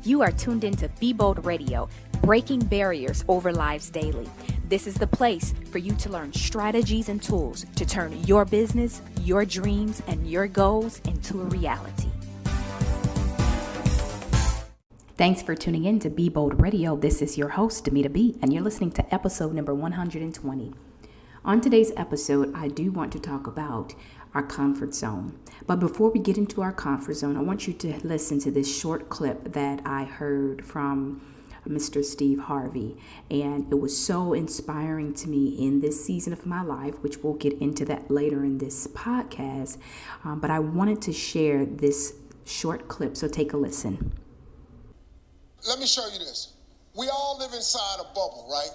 You are tuned into Be Bold Radio, breaking barriers over lives daily. This is the place for you to learn strategies and tools to turn your business, your dreams, and your goals into a reality. Thanks for tuning in to Be Bold Radio. This is your host, Dymeata B, and you're listening to episode number 120. On today's episode, I do want to talk about our comfort zone. But before we get into our comfort zone, I want you to listen to this short clip that I heard from Mr. Steve Harvey. And it was so inspiring to me in this season of my life, which we'll get into that later in this podcast. But I wanted to share this short clip, so take a listen. Let me show you this. We all live inside a bubble, right?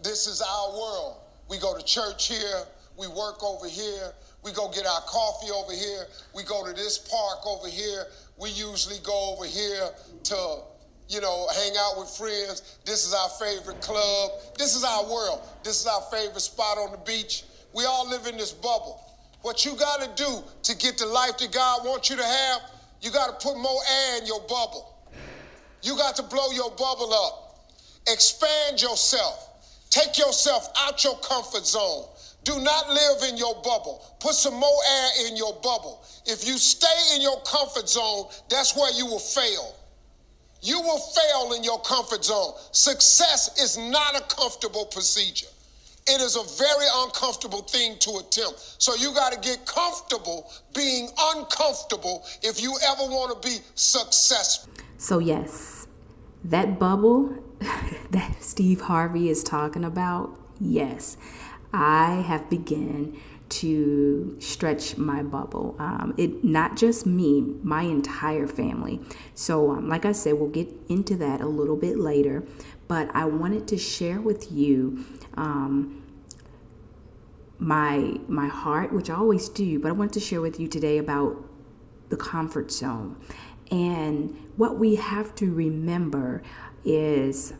This is our world. We go to church here, we work over here, we go get our coffee over here, we go to this park over here, we usually go over here to, hang out with friends. This is our favorite club. This is our world. This is our favorite spot on the beach. We all live in this bubble. What you got to do to get the life that God wants you to have, you got to put more air in your bubble. You got to blow your bubble up. Expand yourself. Take yourself out your comfort zone. Do not live in your bubble. Put some more air in your bubble. If you stay in your comfort zone, that's where you will fail. You will fail in your comfort zone. Success is not a comfortable procedure. It is a very uncomfortable thing to attempt. So you got to get comfortable being uncomfortable if you ever want to be successful. So yes, that bubble that Steve Harvey is talking about, yes, I have begun to stretch my bubble. It not just me, my entire family. So like I said, we'll get into that a little bit later, but I wanted to share with you my heart, which I always do, but I want to share with you today about the comfort zone. And what we have to remember is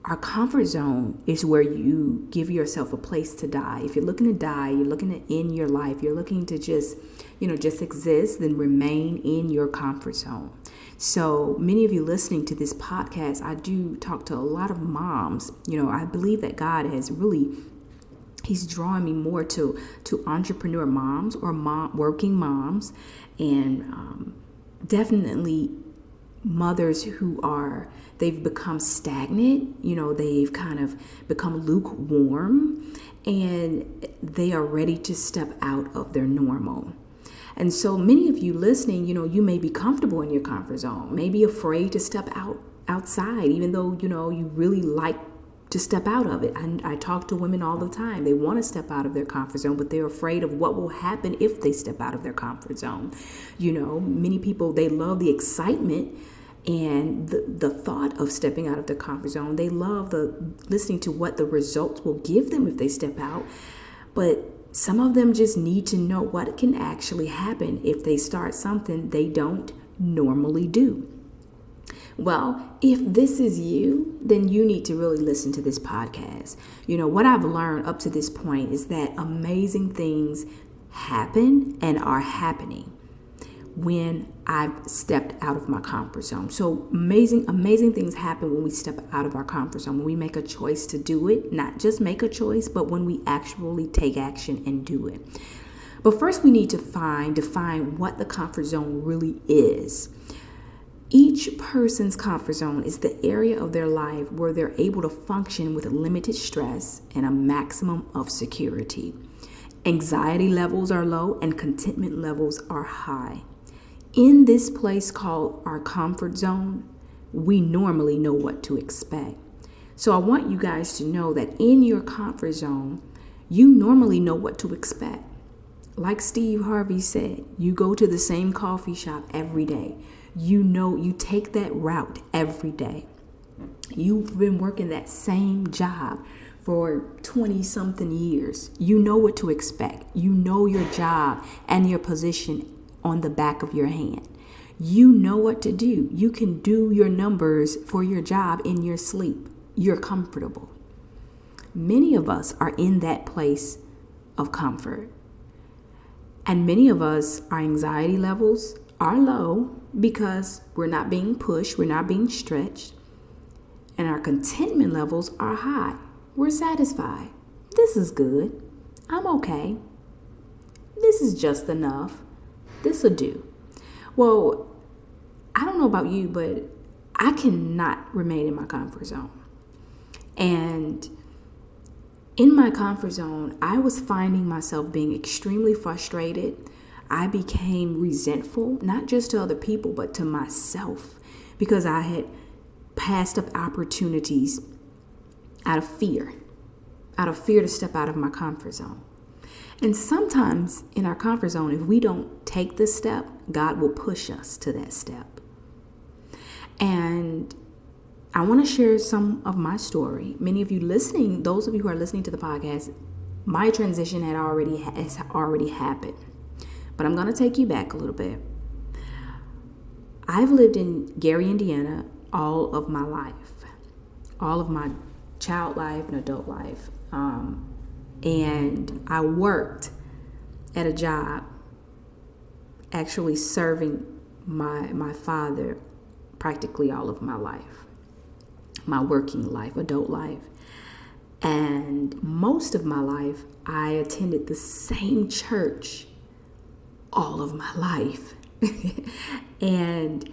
our comfort zone is where you give yourself a place to die. If you're looking to die, you're looking to end your life, you're looking to just exist, then remain in your comfort zone. So many of you listening to this podcast, I do talk to a lot of moms. I believe that God has really, He's drawing me more to entrepreneur moms or working moms, and definitely mothers they've become stagnant, they've kind of become lukewarm, and they are ready to step out of their normal. And so many of you listening, you may be comfortable in your comfort zone, maybe afraid to step outside, even though, you really like to step out of it. And I talk to women all the time. They want to step out of their comfort zone, but they're afraid of what will happen if they step out of their comfort zone. Many people, they love the excitement and the thought of stepping out of their comfort zone. They love listening to what the results will give them if they step out. But some of them just need to know what can actually happen if they start something they don't normally do. Well, if this is you, then you need to really listen to this podcast. What I've learned up to this point is that amazing things happen and are happening when I've stepped out of my comfort zone. So amazing things happen when we step out of our comfort zone, when we make a choice to do it, not just make a choice, but when we actually take action and do it. But first we need to define what the comfort zone really is. Each person's comfort zone is the area of their life where they're able to function with limited stress and a maximum of security. Anxiety levels are low and contentment levels are high. In this place called our comfort zone, we normally know what to expect. So I want you guys to know that in your comfort zone, you normally know what to expect. Like Steve Harvey said, you go to the same coffee shop every day. You take that route every day. You've been working that same job for 20 something years. You know what to expect. You know your job and your position on the back of your hand. You know what to do. You can do your numbers for your job in your sleep. You're comfortable. Many of us are in that place of comfort. And many of us, our anxiety levels are low because we're not being pushed, we're not being stretched, and our contentment levels are high. We're satisfied. This is good. I'm okay. This is just enough. This'll do. Well, I don't know about you, but I cannot remain in my comfort zone. And in my comfort zone, I was finding myself being extremely frustrated. I became resentful, not just to other people, but to myself, because I had passed up opportunities out of fear to step out of my comfort zone. And sometimes in our comfort zone, if we don't take this step, God will push us to that step. And I want to share some of my story. Many of you listening, those of you who are listening to the podcast, my transition has already happened. But I'm going to take you back a little bit. I've lived in Gary, Indiana all of my life, all of my child life and adult life. And I worked at a job actually serving my father practically all of my life, my working life, adult life. And most of my life, I attended the same church all of my life. And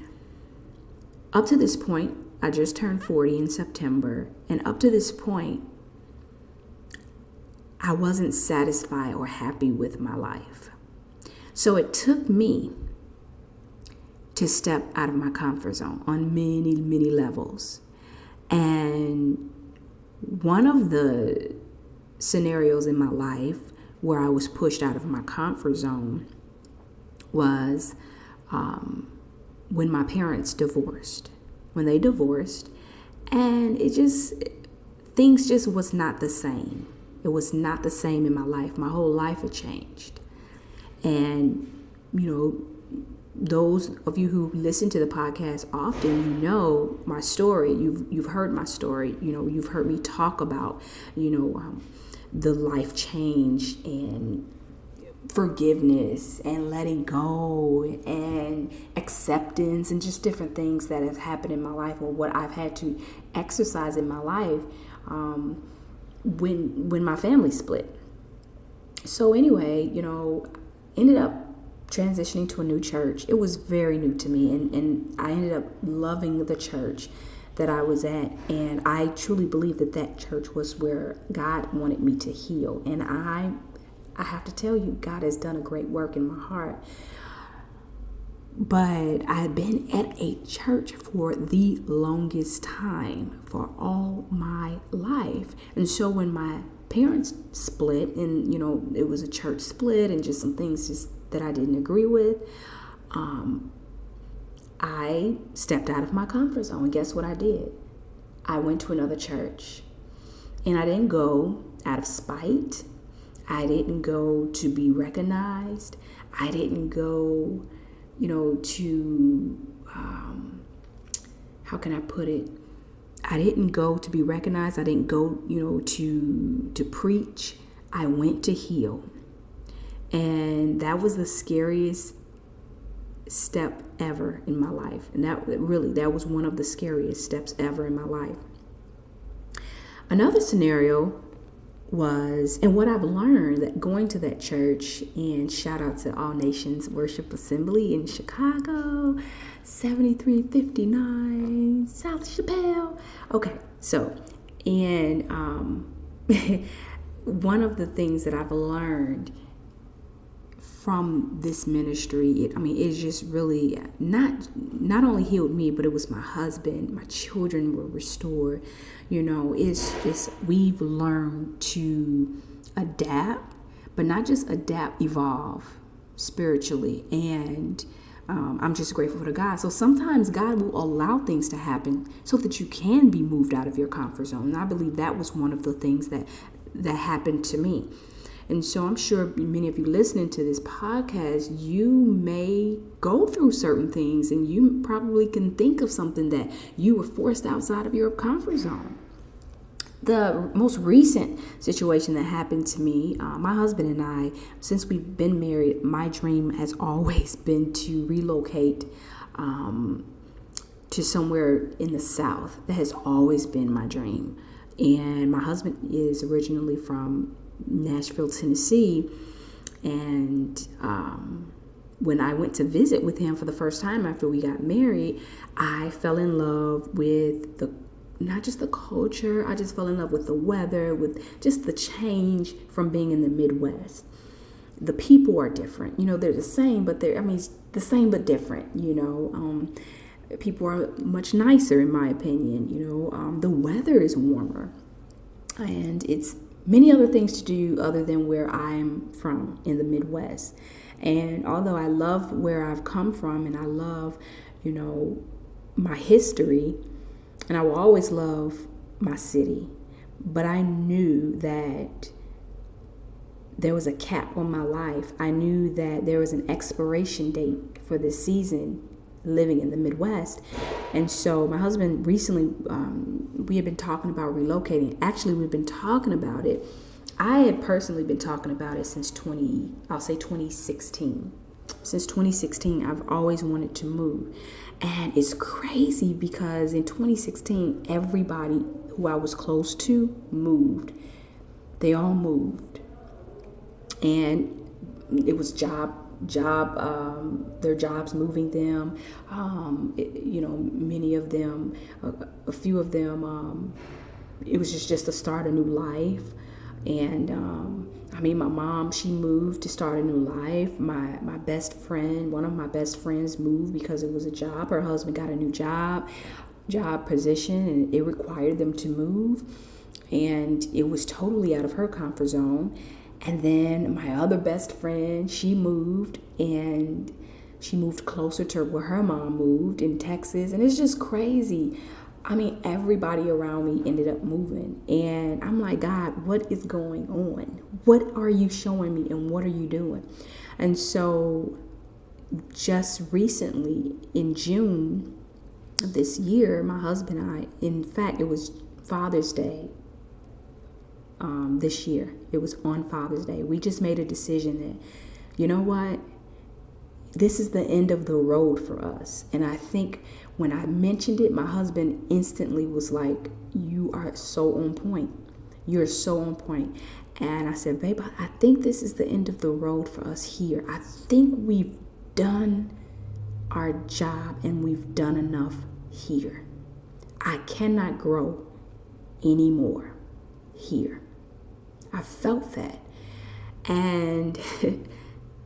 up to this point, I just turned 40 in September. And up to this point, I wasn't satisfied or happy with my life. So it took me to step out of my comfort zone on many, many levels. And one of the scenarios in my life where I was pushed out of my comfort zone was when my parents divorced. When they divorced, and things just was not the same. It was not the same in my life. My whole life had changed. And, those of you who listen to the podcast often, you know my story. You've heard my story. You've heard me talk about, the life change and forgiveness and letting go and acceptance and just different things that have happened in my life, or what I've had to exercise in my life when my family split. So anyway, ended up transitioning to a new church. It was very new to me, and I ended up loving the church that I was at, and I truly believe that church was where God wanted me to heal. And I have to tell you, God has done a great work in my heart. But I had been at a church for the longest time, for all my life. And so when my parents split, and it was a church split and just some things just that I didn't agree with, I stepped out of my comfort zone. And guess what I did? I went to another church. And I didn't go out of spite. I didn't go to be recognized. I didn't go, to, how can I put it? I didn't go to be recognized. I didn't go, to preach. I went to heal. And that was the scariest step ever in my life. And that was one of the scariest steps ever in my life. Another scenario was, and what I've learned, that going to that church, and shout out to All Nations Worship Assembly in Chicago, 7359 South Chappelle. Okay, so, and one of the things that I've learned from this ministry, it just really not only healed me, but it was my husband, my children were restored. It's just, we've learned to adapt, but not just adapt, evolve spiritually. And I'm just grateful to God. So sometimes God will allow things to happen so that you can be moved out of your comfort zone. And I believe that was one of the things that happened to me. And so I'm sure many of you listening to this podcast, you may go through certain things, and you probably can think of something that you were forced outside of your comfort zone. The most recent situation that happened to me, my husband and I, since we've been married, my dream has always been to relocate to somewhere in the South. That has always been my dream. And my husband is originally from Nashville, Tennessee. And when I went to visit with him for the first time after we got married, I fell in love with not just the culture, I just fell in love with the weather, with just the change from being in the Midwest. The people are different. They're the same, but the same but different, People are much nicer, in my opinion. The weather is warmer, and it's many other things to do other than where I'm from in the Midwest. And although I love where I've come from and I love, my history, and I will always love my city, but I knew that there was a cap on my life. I knew that there was an expiration date for this season living in the Midwest. And so my husband recently, we had been talking about relocating. Actually, we've been talking about it. I had personally been talking about it since 2016. Since 2016, I've always wanted to move. And it's crazy because in 2016, everybody who I was close to moved. They all moved. And it was their jobs moving them. Many of them, a few of them, it was just to start a new life. And my mom, she moved to start a new life. My best friend, one of my best friends, moved because it was a job. Her husband got a new job position, and it required them to move. And it was totally out of her comfort zone. And then my other best friend, she moved, and she moved closer to where her mom moved in Texas. And it's just crazy. Everybody around me ended up moving. And I'm like, God, what is going on? What are you showing me, and what are you doing? And so just recently in June of this year, my husband and I, in fact, it was Father's Day. This year, it was on Father's Day. We just made a decision that, you know what, this is the end of the road for us. And I think when I mentioned it, my husband instantly was like, you are so on point. You're so on point. And I said, babe, I think this is the end of the road for us here. I think we've done our job and we've done enough here. I cannot grow anymore here. I felt that. And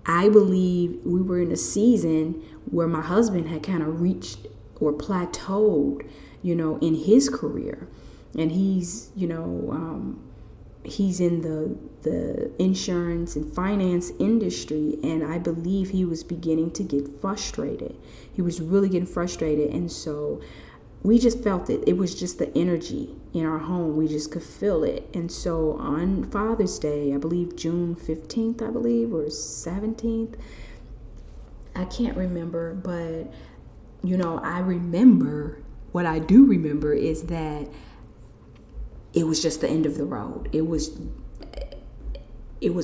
I believe we were in a season where my husband had kind of reached or plateaued, in his career. And he's, he's in the insurance and finance industry. And I believe he was beginning to get frustrated. He was really getting frustrated. And so we just felt it. It was just the energy in our home. We just could feel it. And so on Father's Day, I believe June 15th, or 17th, I can't remember, but, I remember, what I do remember is that it was just the end of the road. It was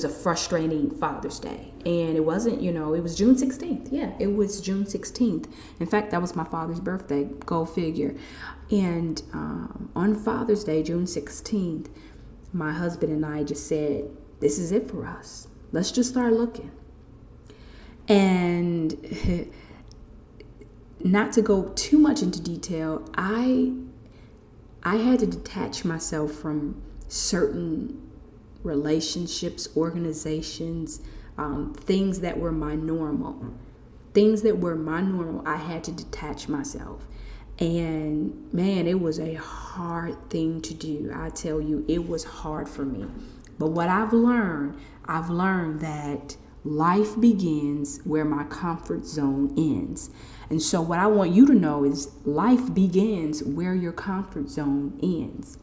a frustrating Father's Day. And it wasn't, it was June 16th. Yeah, it was June 16th. In fact, that was my father's birthday, go figure. And on Father's Day, June 16th, my husband and I just said, this is it for us. Let's just start looking. And not to go too much into detail, I had to detach myself from certain relationships, organizations, things that were my normal. I had to detach myself. And man, it was a hard thing to do. I tell you, it was hard for me. But what I've learned that life begins where my comfort zone ends. And so what I want you to know is life begins where your comfort zone ends.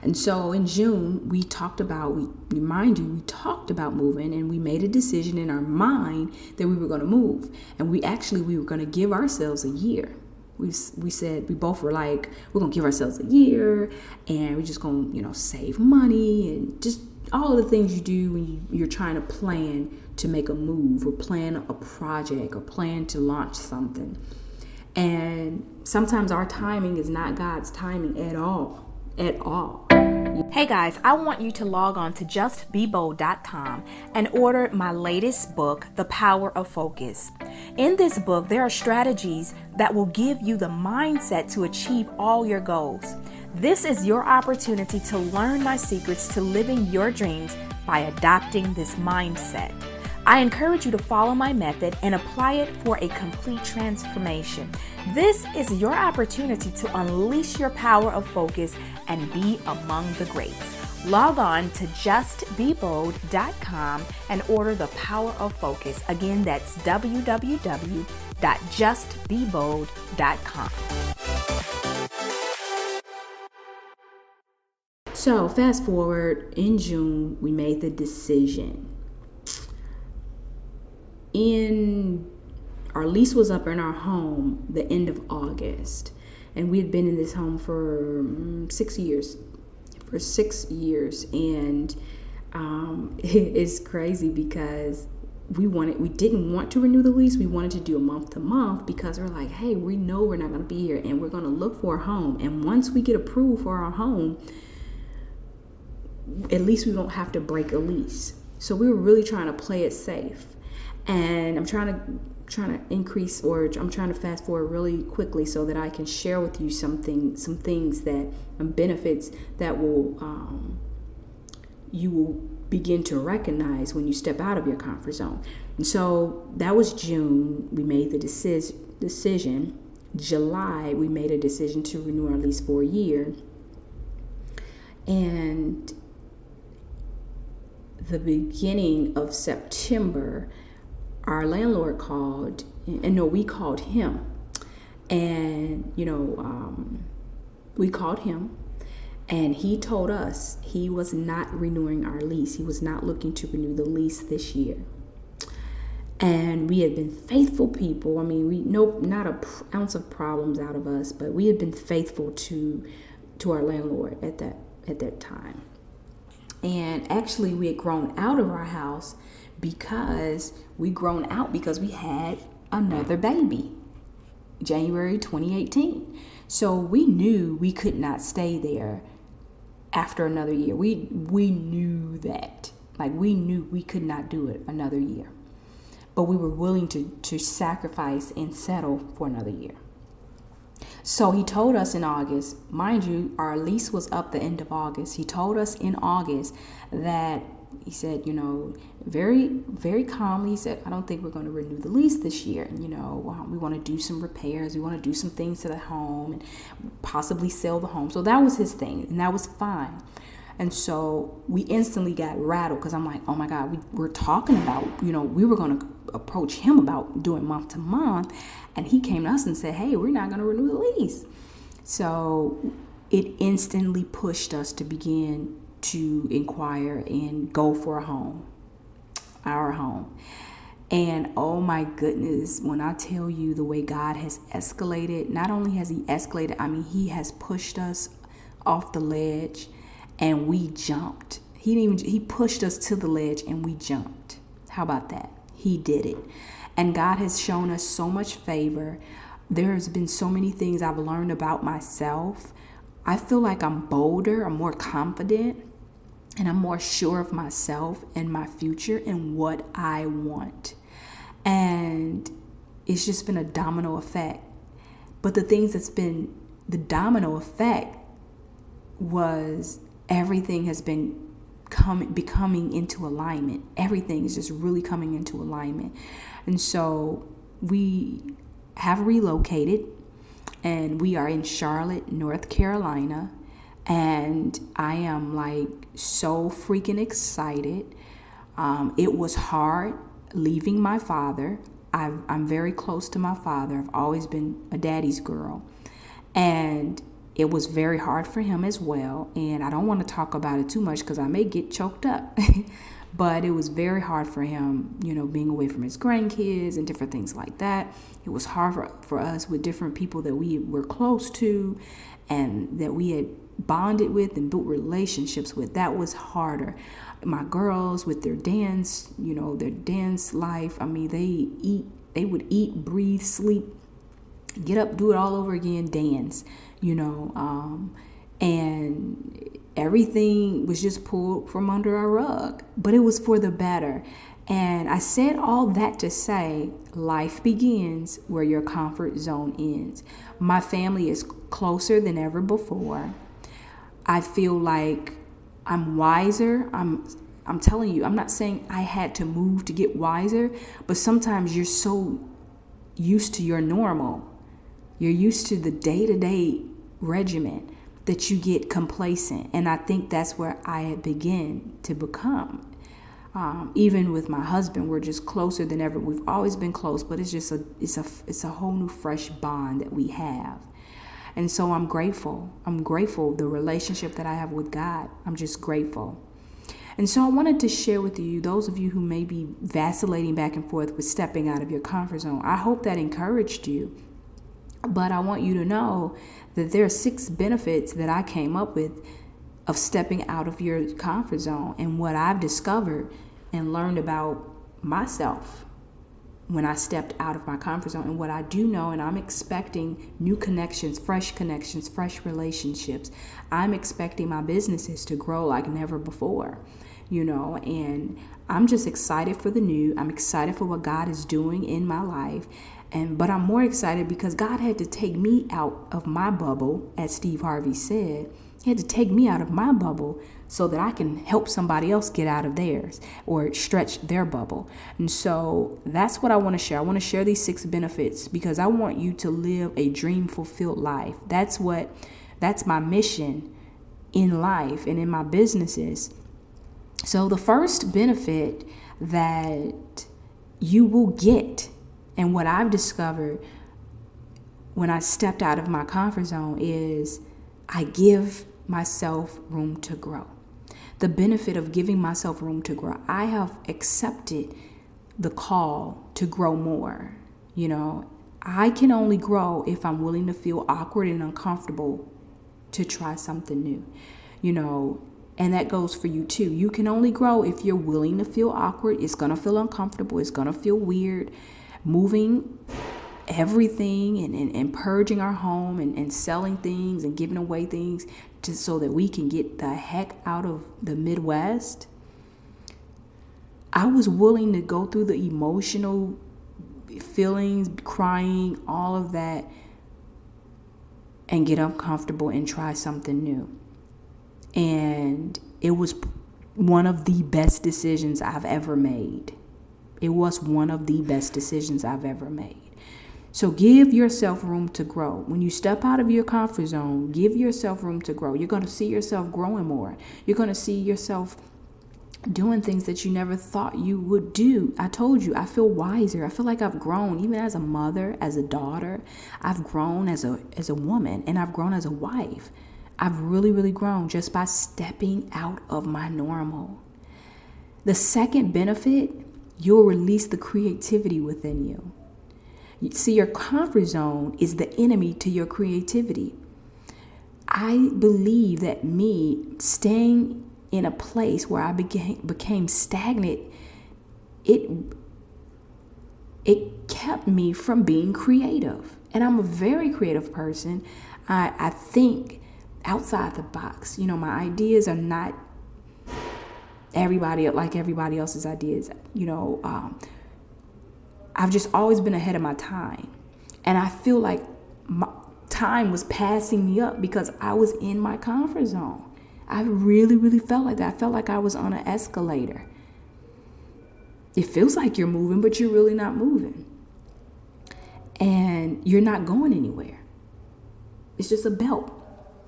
And so in June, we talked about moving, and we made a decision in our mind that we were going to move. And we were going to give ourselves a year. We said, we both were like, we're going to give ourselves a year, and we're just going to, save money and just all of the things you do when you're trying to plan to make a move or plan a project or plan to launch something. And sometimes our timing is not God's timing at all. At all. Hey guys, I want you to log on to justbebold.com and order my latest book, The Power of Focus. In this book, there are strategies that will give you the mindset to achieve all your goals. This is your opportunity to learn my secrets to living your dreams by adopting this mindset. I encourage you to follow my method and apply it for a complete transformation. This is your opportunity to unleash your power of focus and be among the greats. Log on to justbebold.com and order The Power of Focus. Again, that's www.justbebold.com. So fast forward, in June, we made the decision. Our lease was up in our home the end of August, and we had been in this home for 6 years. And it's crazy because we didn't want to renew the lease. We wanted to do a month to month because we're like, hey, we know we're not going to be here, and we're going to look for a home. And once we get approved for our home, at least we don't have to break a lease. So we were really trying to play it safe. And I'm trying to increase, or I'm trying to fast forward really quickly so that I can share with you some things that benefits that will you will begin to recognize when you step out of your comfort zone. And so that was June. We made the decision. July, we made a decision to renew our lease for a year. And the beginning of September, our landlord called, and no, we called him. And, we called him, and he told us he was not renewing our lease. He was not looking to renew the lease this year. And we had been faithful people. I mean, not an ounce of problems out of us, but we had been faithful to our landlord at that time. And actually, we had grown out of our house because we had another baby, January 2018. So we knew we could not stay there after another year. We knew that. We knew we could not do it another year. But we were willing to sacrifice and settle for another year. So he told us in August, mind you, our lease was up the end of August. He told us in August that, he said, very, very calmly, he said, I don't think we're going to renew the lease this year. We want to do some repairs. We want to do some things to the home and possibly sell the home. So that was his thing, and that was fine. And so we instantly got rattled because I'm like, oh my God, we're talking about, we were going to approach him about doing month to month. And he came to us and said, hey, we're not going to renew the lease. So it instantly pushed us to begin to inquire and go for our home. And oh my goodness, when I tell you the way God has escalated, not only has he escalated, he has pushed us off the ledge and we jumped. He pushed us to the ledge and we jumped. How about that? He did it. And God has shown us so much favor. There's been so many things I've learned about myself. I feel like I'm bolder, I'm more confident, and I'm more sure of myself and my future and what I want. And it's just been a domino effect. But the things that's been the domino effect was everything has been becoming into alignment. Everything is just really coming into alignment. And so we have relocated and we are in Charlotte, North Carolina. And I am so freaking excited. It was hard leaving my father. I'm very close to my father. I've always been a daddy's girl. And it was very hard for him as well. And I don't want to talk about it too much because I may get choked up. But it was very hard for him, being away from his grandkids and different things like that. It was hard for us with different people that we were close to and that we had bonded with and built relationships with. That was harder. My girls with their dance, their dance life. I mean, they would eat, breathe, sleep, get up, do it all over again, dance, and everything was just pulled from under our rug, but it was for the better. And I said all that to say life begins where your comfort zone ends. My family is closer than ever before. I feel like I'm wiser. I'm telling you, I'm not saying I had to move to get wiser, but sometimes you're so used to your normal. You're used to the day-to-day regimen that you get complacent. And I think that's where I begin to become. Even with my husband, we're just closer than ever. We've always been close, but it's a whole new fresh bond that we have. And so I'm grateful. The relationship that I have with God, I'm just grateful. And so I wanted to share with you, those of you who may be vacillating back and forth with stepping out of your comfort zone, I hope that encouraged you. But I want you to know that there are 6 benefits that I came up with of stepping out of your comfort zone and what I've discovered and learned about myself when I stepped out of my comfort zone and what I do know. And I'm expecting new connections, fresh relationships. I'm expecting my businesses to grow like never before, and I'm just excited for the new. I'm excited for what God is doing in my life. But I'm more excited because God had to take me out of my bubble, as Steve Harvey said. He had to take me out of my bubble so that I can help somebody else get out of theirs or stretch their bubble. And so that's what I want to share. I want to share these 6 benefits because I want you to live a dream-fulfilled life. That's my mission in life and in my businesses. So the first benefit that you will get, and what I've discovered when I stepped out of my comfort zone, is I give myself room to grow. The benefit of giving myself room to grow. I have accepted the call to grow more. I can only grow if I'm willing to feel awkward and uncomfortable to try something new, and that goes for you too. You can only grow if you're willing to feel awkward. It's going to feel uncomfortable. It's going to feel weird. Moving everything and purging our home and selling things and giving away things so that we can get the heck out of the Midwest. I was willing to go through the emotional feelings, crying, all of that, and get uncomfortable and try something new. And it was one of the best decisions I've ever made. It was one of the best decisions I've ever made. So give yourself room to grow. When you step out of your comfort zone, give yourself room to grow. You're going to see yourself growing more. You're going to see yourself doing things that you never thought you would do. I told you, I feel wiser. I feel like I've grown, even as a mother, as a daughter. I've grown as a woman, and I've grown as a wife. I've really, really grown just by stepping out of my normal. The second benefit, you'll release the creativity within you. See, your comfort zone is the enemy to your creativity. I believe that me staying in a place where I became stagnant, it kept me from being creative. And I'm a very creative person. I think outside the box. My ideas are not everybody else's ideas. I've just always been ahead of my time. And I feel like my time was passing me up because I was in my comfort zone. I really, really felt like that. I felt like I was on an escalator. It feels like you're moving, but you're really not moving. And you're not going anywhere. It's just a belt,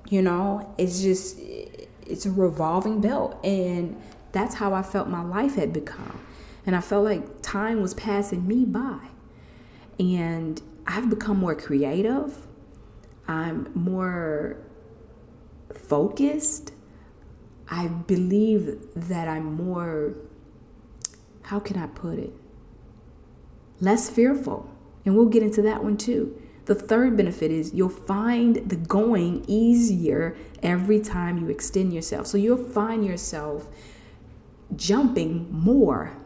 it's a revolving belt. And that's how I felt my life had become. And I felt like time was passing me by. And I've become more creative. I'm more focused. I believe that I'm more how can I put it? Less fearful. And we'll get into that one too. The third benefit is you'll find the going easier every time you extend yourself. So you'll find yourself jumping more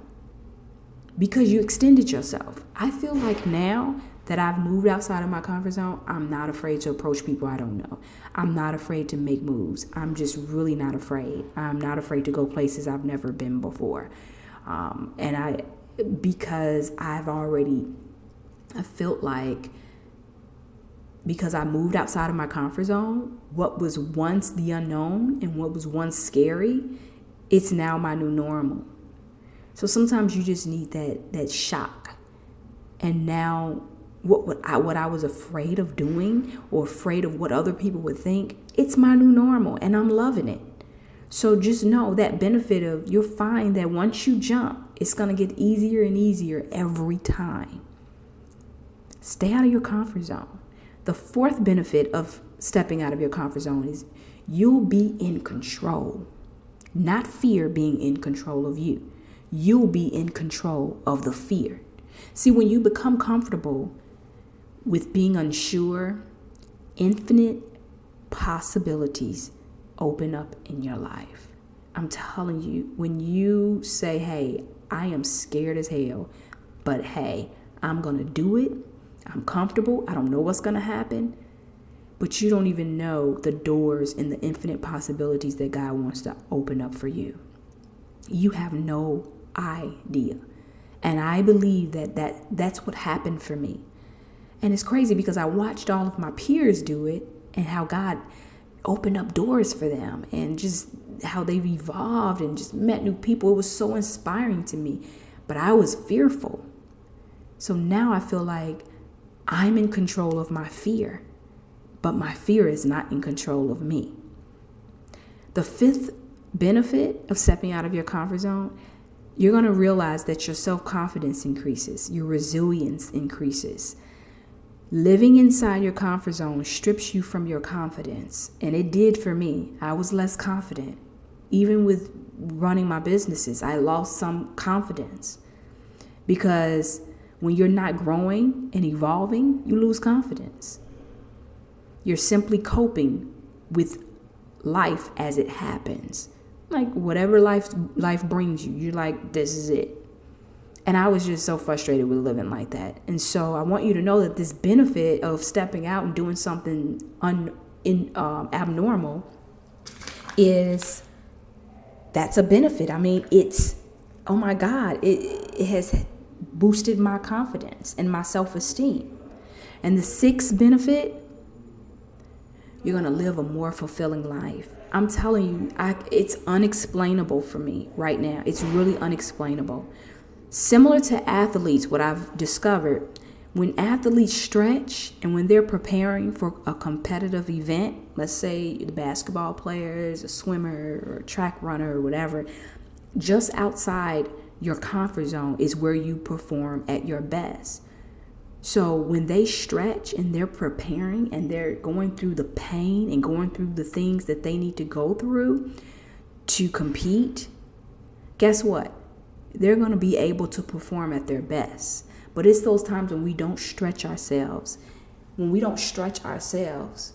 because you extended yourself. I feel like now that I've moved outside of my comfort zone, I'm not afraid to approach people I don't know. I'm not afraid to make moves. I'm just really not afraid. I'm not afraid to go places I've never been before. Because I felt like, because I moved outside of my comfort zone, what was once the unknown and what was once scary, it's now my new normal. So sometimes you just need that shock. And now what I was afraid of doing or afraid of what other people would think, it's my new normal and I'm loving it. So just know that benefit of, you'll find that once you jump, it's going to get easier and easier every time. Stay out of your comfort zone. The fourth benefit of stepping out of your comfort zone is you'll be in control. Not fear being in control of you. You'll be in control of the fear. See, when you become comfortable with being unsure, infinite possibilities open up in your life. I'm telling you, when you say, hey, I am scared as hell, but hey, I'm going to do it. I'm comfortable. I don't know what's going to happen. But you don't even know the doors and the infinite possibilities that God wants to open up for you. You have no idea. And I believe that's what happened for me. And it's crazy because I watched all of my peers do it and how God opened up doors for them and just how they've evolved and just met new people. It was so inspiring to me, but I was fearful. So now I feel like I'm in control of my fear, but my fear is not in control of me. The fifth benefit of stepping out of your comfort zone, you're going to realize that your self-confidence increases, your resilience increases. Living inside your comfort zone strips you from your confidence. And it did for me. I was less confident. Even with running my businesses, I lost some confidence. Because when you're not growing and evolving, you lose confidence. You're simply coping with life as it happens. Like whatever life brings you, you're like, this is it. And I was just so frustrated with living like that. And so I want you to know that this benefit of stepping out and doing something abnormal that's a benefit. I mean, oh my God, it has boosted my confidence and my self-esteem. And the sixth benefit, you're going to live a more fulfilling life. I'm telling you, it's unexplainable for me right now. It's really unexplainable. Similar to athletes, what I've discovered, when athletes stretch and when they're preparing for a competitive event, let's say the basketball players, a swimmer or a track runner or whatever, just outside your comfort zone is where you perform at your best. So when they stretch and they're preparing and they're going through the pain and going through the things that they need to go through to compete, guess what? They're going to be able to perform at their best. But it's those times when we don't stretch ourselves. When we don't stretch ourselves,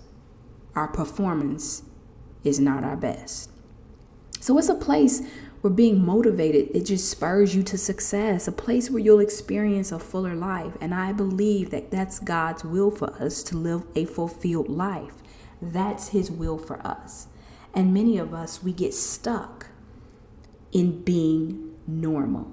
our performance is not our best. So it's a place where being motivated, it just spurs you to success, a place where you'll experience a fuller life. And I believe that that's God's will for us, to live a fulfilled life. That's his will for us. And many of us, we get stuck in being normal.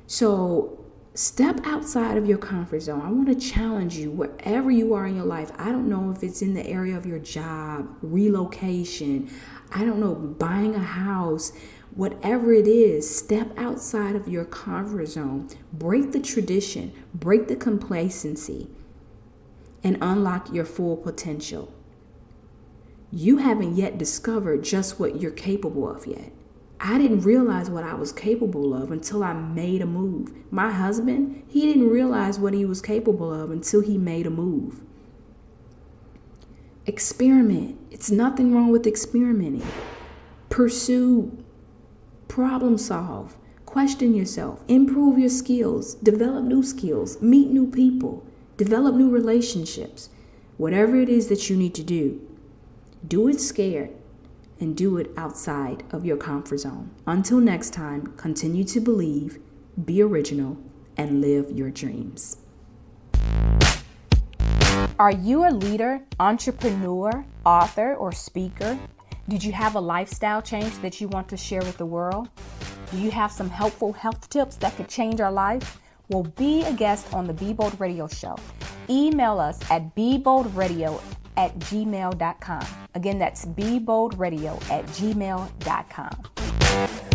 So step outside of your comfort zone. I want to challenge you wherever you are in your life. I don't know if it's in the area of your job, relocation, I don't know, buying a house, whatever it is, step outside of your comfort zone. Break the tradition, break the complacency, and unlock your full potential. You haven't yet discovered just what you're capable of yet. I didn't realize what I was capable of until I made a move. My husband, he didn't realize what he was capable of until he made a move. Experiment. It's nothing wrong with experimenting. Pursue, problem solve, Question yourself, improve your skills, develop new skills, meet new people, develop new relationships. Whatever it is that you need to do it scared and do it outside of your comfort zone. Until next time, continue to believe, be original, and live your dreams. Are you a leader, entrepreneur, author, or speaker? Did you have a lifestyle change that you want to share with the world? Do you have some helpful health tips that could change our life? Well, be a guest on the Be Bold Radio Show. Email us at beboldradio@gmail.com. Again, that's beboldradio@gmail.com.